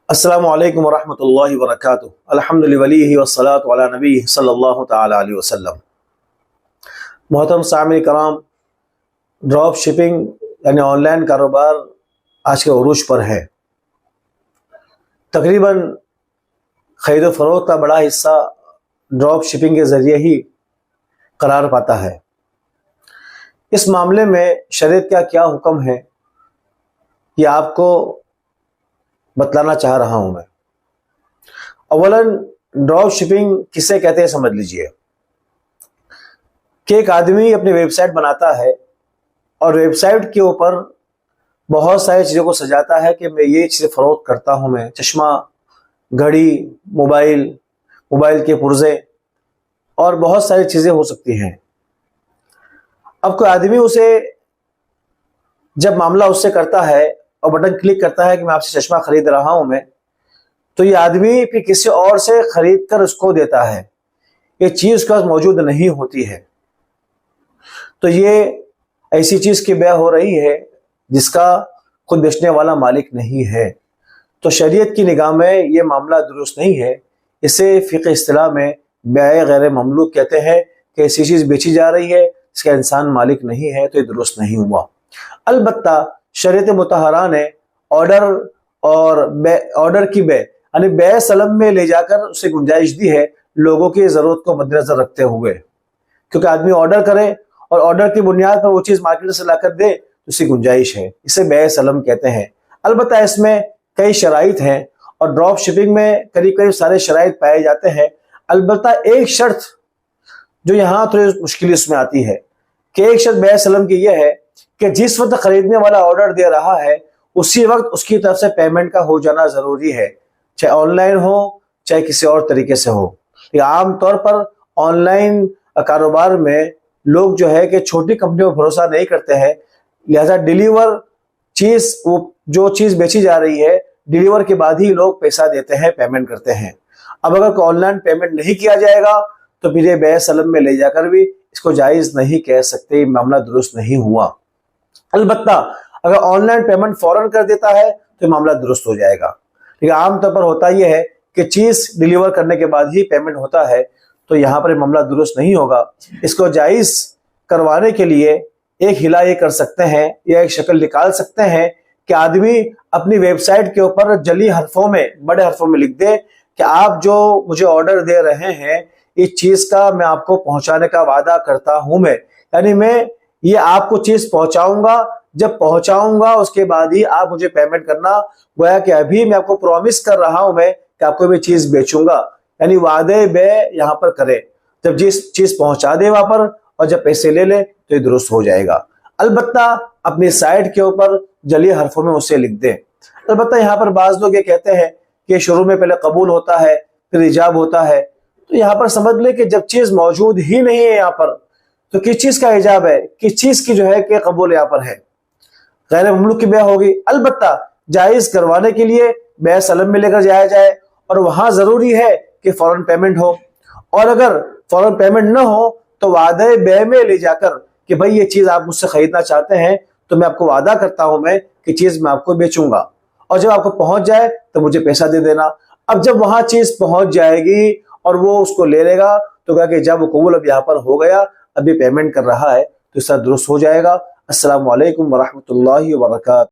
السلام علیکم ورحمۃ اللہ وبرکاتہ۔ الحمد للہ والصلاۃ علی نبی صلی اللہ تعالی علیہ وسلم۔ محترم سامعین کرام، ڈراپ شپنگ یعنی آن لائن کاروبار آج کے عروج پر ہے۔ تقریباً خرید و فروخت کا بڑا حصہ ڈراپ شپنگ کے ذریعے ہی قرار پاتا ہے۔ اس معاملے میں شریعت کا کیا حکم ہے یہ آپ کو بتلانا چاہ رہا ہوں میں۔ اولاً ڈراپ شپنگ کسے کہتے ہیں سمجھ لیجئے کہ ایک آدمی اپنی ویب سائٹ بناتا ہے اور ویب سائٹ کے اوپر بہت ساری چیزوں کو سجاتا ہے کہ میں یہ چیزیں فروخت کرتا ہوں، میں چشمہ، گھڑی، موبائل کے پرزے اور بہت ساری چیزیں ہو سکتی ہیں۔ اب کوئی آدمی اسے جب معاملہ اس سے کرتا ہے اور بٹن کلک کرتا ہے کہ میں آپ سے چشمہ خرید رہا ہوں میں، تو یہ آدمی پھر کسی اور سے خرید کر اس کو دیتا ہے، یہ چیز اس کے پاس موجود نہیں ہوتی ہے۔ تو یہ ایسی چیز کی بیع ہو رہی ہے جس کا خود بیچنے والا مالک نہیں ہے۔ تو شریعت کی نگاہ میں یہ معاملہ درست نہیں ہے۔ اسے فقہ اصطلاح میں بیع غیر مملوک کہتے ہیں کہ ایسی چیز بیچی جا رہی ہے اس کا انسان مالک نہیں ہے، تو یہ درست نہیں ہوا۔ البتہ شریعت مطہرہ نے آرڈر کی بیع یعنی بیع سلم میں لے جا کر اسے گنجائش دی ہے، لوگوں کی ضرورت کو مد نظر رکھتے ہوئے، کیونکہ آدمی آرڈر کرے اور آرڈر کی بنیاد پر وہ چیز مارکیٹ سے لا کر دے تو اسی گنجائش ہے، اسے بیع سلم کہتے ہیں۔ البتہ اس میں کئی شرائط ہیں اور ڈراپ شپنگ میں قریب سارے شرائط پائے جاتے ہیں۔ البتہ ایک شرط جو یہاں تھوڑی مشکل اس میں آتی ہے کہ ایک شرط بیع سلم کی یہ ہے کہ جس وقت خریدنے والا آرڈر دے رہا ہے اسی وقت اس کی طرف سے پیمنٹ کا ہو جانا ضروری ہے، چاہے آن لائن ہو چاہے کسی اور طریقے سے ہو۔ عام طور پر آن لائن کاروبار میں لوگ جو ہے کہ چھوٹی کمپنیوں پر بھروسہ نہیں کرتے ہیں، لہذا جو چیز بیچی جا رہی ہے ڈیلیور کے بعد ہی لوگ پیسہ دیتے ہیں، پیمنٹ کرتے ہیں۔ اب اگر آن لائن پیمنٹ نہیں کیا جائے گا تو پھر یہ بیع سلم میں لے جا کر بھی اس کو جائز نہیں کہہ سکتے، معاملہ درست نہیں ہوا۔ البتہ اگر آن لائن پیمنٹ فوراً کر دیتا ہے تو معاملہ درست ہو جائے گا، لیکن عام طور پر ہوتا یہ ہے کہ چیز ڈیلیور کرنے کے بعد ہی پیمنٹ ہوتا ہے، تو یہاں پر معاملہ درست نہیں ہوگا۔ اس کو جائز کروانے کے لیے ایک ہلا یہ کر سکتے ہیں یا ایک شکل نکال سکتے ہیں کہ آدمی اپنی ویب سائٹ کے اوپر جلی حرفوں میں، بڑے حرفوں میں لکھ دے کہ آپ جو مجھے آرڈر دے رہے ہیں اس چیز کا میں آپ کو پہنچانے کا وعدہ کرتا ہوں، میں یعنی میں یہ آپ کو چیز پہنچاؤں گا، جب پہنچاؤں گا اس کے بعد ہی آپ مجھے پیمنٹ کرنا، گویا کہ ابھی میں آپ کو پرومس کر رہا ہوں میں کہ آپ کو بھی چیز بیچوں گا، یعنی وعدے بیع یہاں پر کرے، جب جس چیز پہنچا دے وہاں پر اور جب پیسے لے لے تو یہ درست ہو جائے گا۔ البتہ اپنی سائٹ کے اوپر جلی حرفوں میں اسے لکھ دیں۔ البتہ یہاں پر بعض لوگ یہ کہتے ہیں کہ شروع میں پہلے قبول ہوتا ہے پھر ایجاب ہوتا ہے، تو یہاں پر سمجھ لے کہ جب چیز موجود ہی نہیں ہے یہاں پر تو کس چیز کا ایجاب ہے، کس چیز کی جو ہے کہ قبول یہاں پر ہے، غیر مملوک کی بیع ہوگی۔ البتہ جائز کروانے کے لیے بیع سلم میں لے کر جایا جائے اور وہاں ضروری ہے کہ فوراً پیمنٹ ہو، اور اگر فوراً پیمنٹ نہ ہو تو وعدے بیع میں لے جا کر کہ بھائی یہ چیز آپ مجھ سے خریدنا چاہتے ہیں تو میں آپ کو وعدہ کرتا ہوں میں کہ چیز میں آپ کو بیچوں گا، اور جب آپ کو پہنچ جائے تو مجھے پیسہ دے دینا۔ اب جب وہاں چیز پہنچ جائے گی اور وہ اس کو لے لے گا تو کہا کہ جب وہ قبول اب یہاں پر ہو گیا، ابھی پیمنٹ کر رہا ہے، تو اس طرح درست ہو جائے گا۔ السلام علیکم ورحمۃ اللہ وبرکاتہ۔